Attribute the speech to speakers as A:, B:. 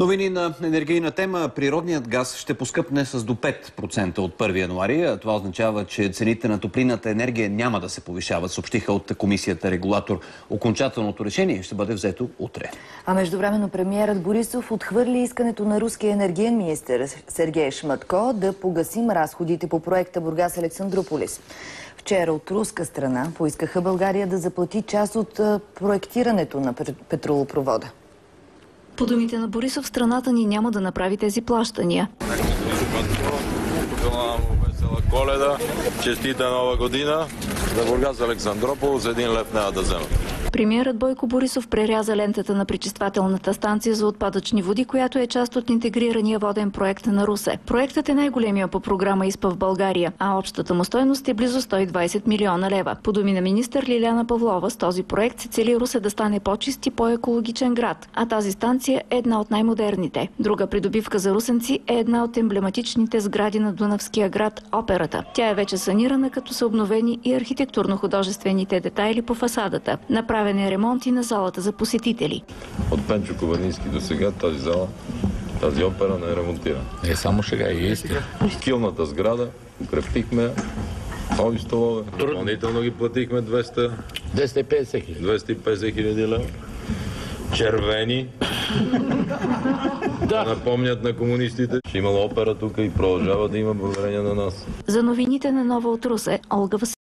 A: Новини на енергийна тема. Природният газ ще поскъпне с до 5% от 1 януари. Това означава, че цените на топлинната енергия няма да се повишават, съобщиха от комисията регулатор. Окончателното решение ще бъде взето утре.
B: А междувременно премиерът Борисов отхвърли искането на руския енергиен министър Сергей Шматко да погасим разходите по проекта Бургас-Александруполис. Вчера от руска страна поискаха България да заплати част от проектирането на петролопровода.
C: По думите на Борисов, страната ни няма да направи тези плащания.
D: Весела Коледа, честита Нова година, за Бургас Александруполис 1 лев няма да вземат.
C: Премиерът Бойко Борисов преряза лентата на пречиствателната станция за отпадъчни води, която е част от интегрирания воден проект на Русе. Проектът е най-големия по програма ИСПА в България, а общата му стойност е близо 120 милиона лева. По думи на министър Лиляна Павлова, с този проект се цели Русе да стане по-чист и по-екологичен град, а тази станция е една от най-модерните. Друга придобивка за русенци е една от емблематичните сгради на дунавския град – Операта. Тя е вече санирана, като са обновени и архитектурно-художествените детайли по фасадата. Направен е ремонт и на залата за посетители.
D: От Пенчо Коварнийски до сега тази зала, тази опера не е ремонтирана.
E: Не само сега и истина.
D: Килната сграда укрепихме, нови столове, допълнително ги платихме 250 хиляди лева. Червени. Да напомнят на комунистите, че имало опера тук и продължава да има благодарение на нас.
C: За новините на Нова от Русе, Олга Василева.